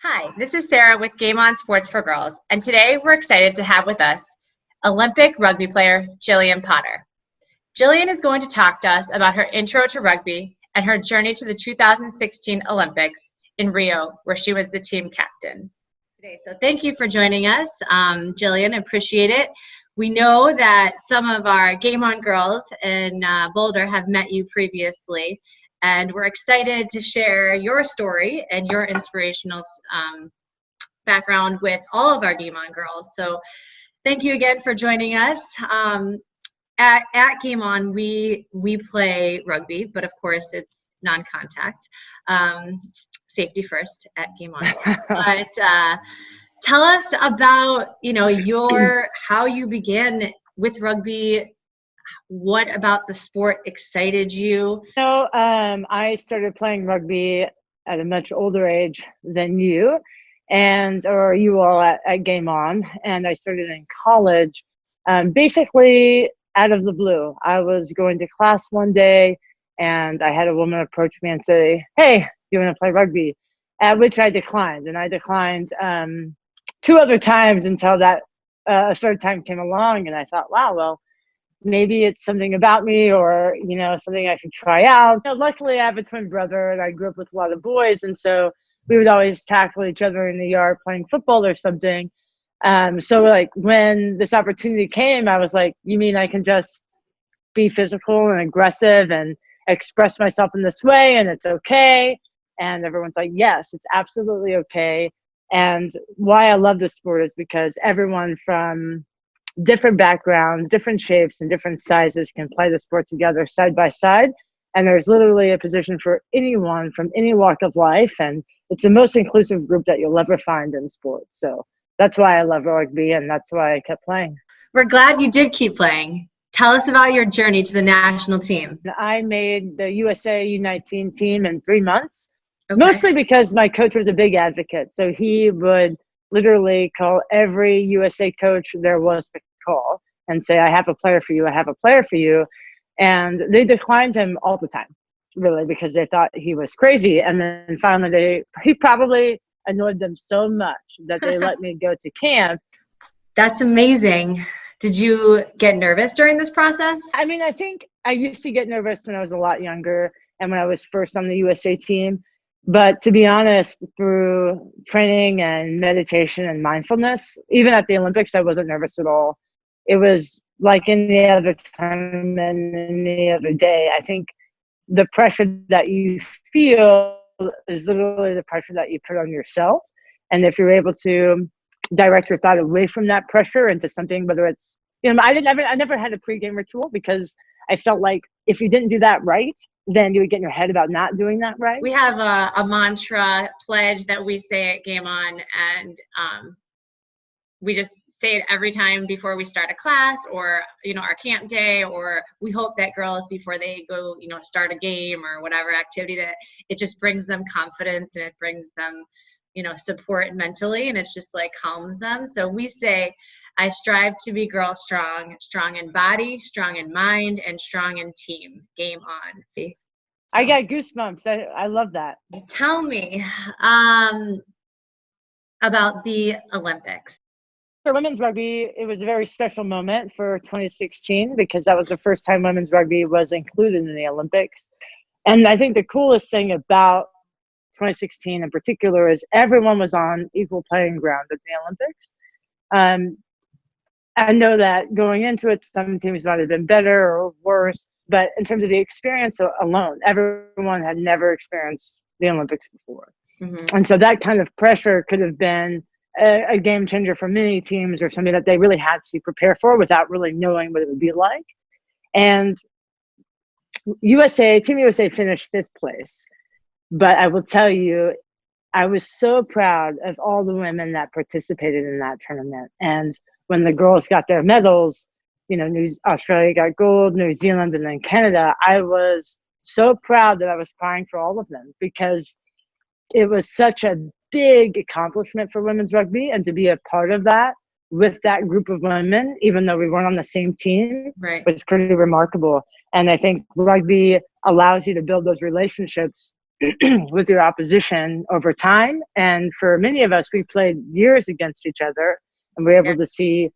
Hi, this is Sarah with Game On Sports for Girls, and today we're excited to have with us Olympic rugby player Jillion Potter. Jillian is going to talk to us about her intro to rugby and her journey to the 2016 Olympics in Rio, where she was the team captain. So thank you for joining us, Jillian. Appreciate it. We know that some of our Game On girls in Boulder have met you previously, and we're excited to share your story and your inspirational background with all of our Game On girls. So thank you again for joining us. At Game On, we play rugby, but of course it's non-contact. Safety first at Game On. But tell us about how you began with rugby. What about the sport excited you? I started playing rugby at a much older age than you, or you all at Game On, and I started in college, basically out of the blue. I was going to class one day, and I had a woman approach me and say, "Hey, do you want to play rugby?" At which I declined, and I declined two other times until that a third time came along, and I thought, wow, well, maybe it's something about me or, something I should try out. So luckily, I have a twin brother, and I grew up with a lot of boys, and so we would always tackle each other in the yard playing football or something. So when this opportunity came, I was like, you mean I can just be physical and aggressive and express myself in this way and it's okay? And everyone's like, yes, it's absolutely okay. And why I love this sport is because everyone from different backgrounds, different shapes, and different sizes can play the sport together side by side. And there's literally a position for anyone from any walk of life. And it's the most inclusive group that you'll ever find in sports. So that's why I love rugby, and that's why I kept playing. We're glad you did keep playing. Tell us about your journey to the national team. I made the USA U19 team in 3 months, mostly because my coach was a big advocate. So he would literally call every USA coach there was to call and say, I have a player for you, I have a player for you. And they declined him all the time, really, because they thought he was crazy. And then finally, he probably annoyed them so much that they let me go to camp. That's amazing. Did you get nervous during this process? I mean, I think I used to get nervous when I was a lot younger and when I was first on the USA team. But to be honest, through training and meditation and mindfulness, even at the Olympics, I wasn't nervous at all. It was like any other tournament, any other day. I think the pressure that you feel is literally the pressure that you put on yourself. And if you're able to direct your thought away from that pressure into something, whether it's, I never had a pregame ritual because I felt like if you didn't do that right, then you would get in your head about not doing that right. We have a mantra pledge that we say at Game On, and we just say it every time before we start a class or, our camp day, or we hope that girls, before they go, start a game or whatever activity, that it just brings them confidence and it brings them, support mentally, and it's just calms them. So we say, I strive to be girl strong, strong in body, strong in mind, and strong in team. Game On. I got goosebumps. I love that. Tell me about the Olympics. For women's rugby, it was a very special moment for 2016 because that was the first time women's rugby was included in the Olympics. And I think the coolest thing about 2016 in particular is everyone was on equal playing ground at the Olympics. I know that going into it, some teams might have been better or worse, but in terms of the experience alone, everyone had never experienced the Olympics before. Mm-hmm. And so that kind of pressure could have been a game changer for many teams, or something that they really had to prepare for without really knowing what it would be like. And Team USA finished 5th place. But I will tell you, I was so proud of all the women that participated in that tournament. And when the girls got their medals, Australia got gold, New Zealand, and then Canada, I was so proud that I was crying for all of them because it was such a big accomplishment for women's rugby, and to be a part of that with that group of women, even though we weren't on the same team, was pretty remarkable. And I think rugby allows you to build those relationships with your opposition over time. And for many of us, we played years against each other, and we're able to see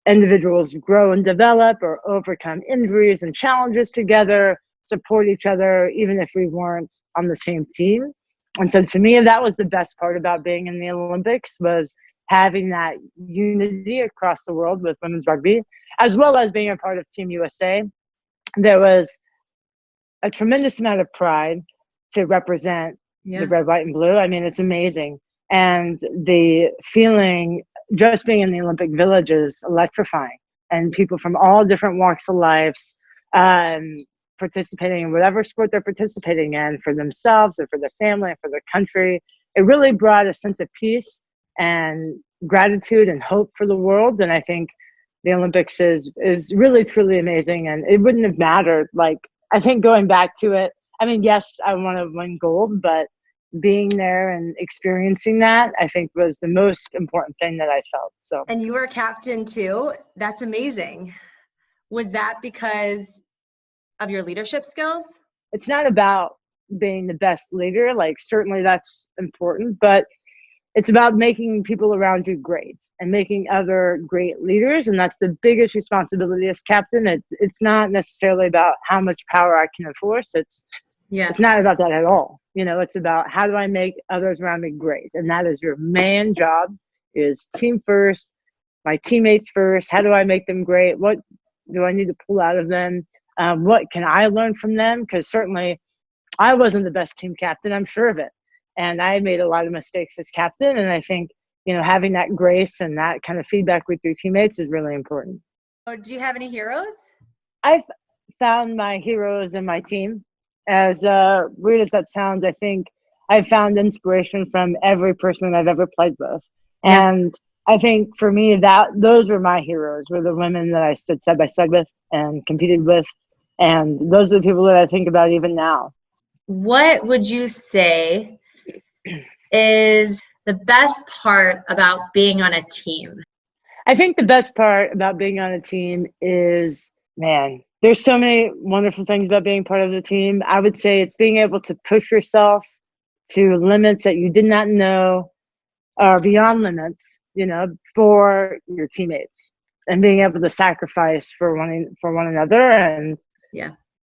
individuals grow and develop or overcome injuries and challenges together, support each other, even if we weren't on the same team. And so to me, that was the best part about being in the Olympics, was having that unity across the world with women's rugby, as well as being a part of Team USA. There was a tremendous amount of pride to represent the red, white, and blue. I mean, it's amazing. And the feeling just being in the Olympic Village is electrifying. And people from all different walks of life participating in whatever sport they're participating in, for themselves or for their family or for their country. It really brought a sense of peace and gratitude and hope for the world. And I think the Olympics is really, truly amazing. And it wouldn't have mattered. Like, I think going back to it, I mean, yes, I want to win gold, but being there and experiencing that, I think, was the most important thing that I felt. So. And you were captain too. That's amazing. Was that because of your leadership skills? It's not about being the best leader. Like, certainly that's important, but it's about making people around you great and making other great leaders. And that's the biggest responsibility as captain. It's not necessarily about how much power I can enforce. It's not about that at all. You know, it's about, how do I make others around me great? And that is your main job, is team first, my teammates first. How do I make them great? What do I need to pull out of them? What can I learn from them? Because certainly I wasn't the best team captain, I'm sure of it. And I made a lot of mistakes as captain. And I think, you know, having that grace and that kind of feedback with your teammates is really important. Do you have any heroes? I've found my heroes in my team. As weird as that sounds, I think I've found inspiration from every person I've ever played with. And I think for me, those were my heroes, were the women that I stood side by side with and competed with. And those are the people that I think about even now. What would you say is the best part about being on a team? I think the best part about being on a team is, man, there's so many wonderful things about being part of the team. I would say it's being able to push yourself to limits that you did not know are beyond limits, you know, for your teammates, and being able to sacrifice for one another and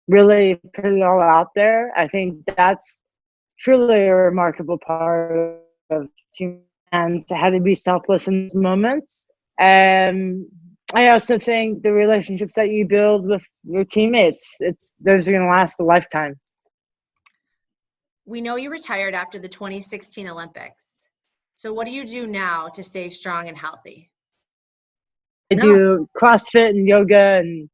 really put it all out there. I think that's truly a remarkable part of team, and to how to be selfless in those moments. I also think the relationships that you build with your teammates, those are going to last a lifetime. We know you retired after the 2016 Olympics. So what do you do now to stay strong and healthy? I do CrossFit and yoga and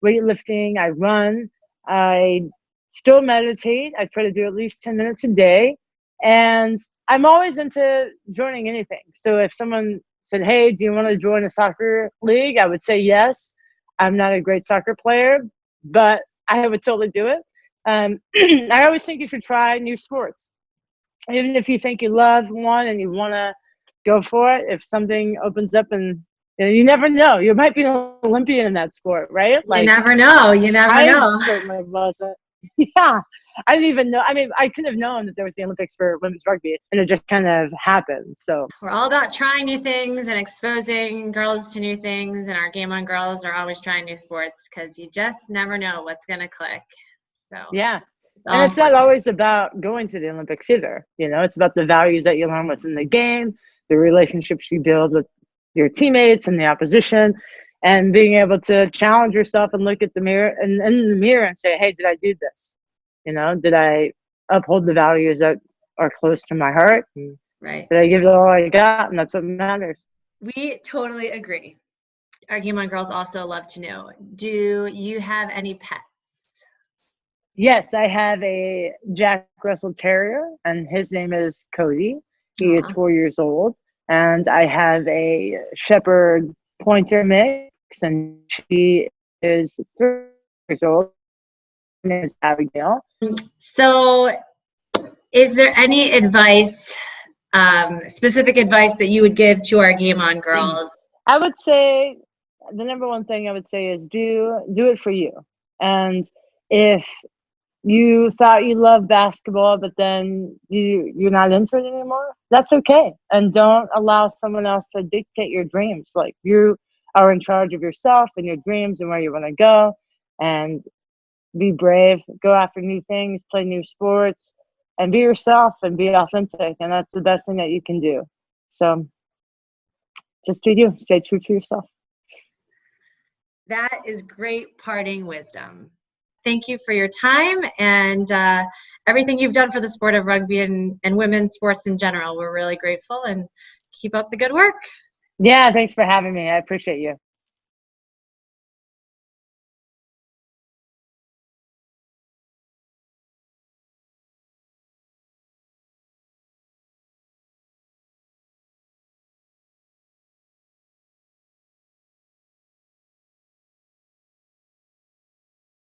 weightlifting. I run. I still meditate. I try to do at least 10 minutes a day. And I'm always into joining anything. So if someone said, hey, do you want to join a soccer league? I would say yes. I'm not a great soccer player, but I would totally do it. I always think you should try new sports. Even if you think you love one and you want to go for it, if something opens up, and you never know, you might be an Olympian in that sport, right? Like, you never know. You never know. I certainly wasn't. Yeah. I didn't even know. I mean, I could have known that there was the Olympics for women's rugby, and it just kind of happened. So we're all about trying new things and exposing girls to new things, and our Game On girls are always trying new sports, because you just never know what's going to click. So yeah. And it's not always about going to the Olympics either. You know, it's about the values that you learn within the game, the relationships you build with your teammates and the opposition, and being able to challenge yourself and look at the mirror and in the mirror and say, hey, did I do this? You know, did I uphold the values that are close to my heart? And did I give it all I got? And that's what matters. We totally agree. Our Game On girls also love to know, do you have any pets? Yes, I have a Jack Russell Terrier, and his name is Cody. He is 4 years old. And I have a Shepherd Pointer mix, and she is 3 years old. Her name is Abigail. So is there any advice, specific advice that you would give to our Game On girls? I would say the number one thing I would say is do it for you. And if you thought you loved basketball, but then you're not into it anymore. That's okay. And don't allow someone else to dictate your dreams. Like, you are in charge of yourself and your dreams and where you want to go. And be brave, go after new things, play new sports, and be yourself and be authentic. And that's the best thing that you can do. So just be you. Stay true to yourself. That is great parting wisdom. Thank you for your time and everything you've done for the sport of rugby and women's sports in general. We're really grateful, and keep up the good work. Yeah, thanks for having me. I appreciate you.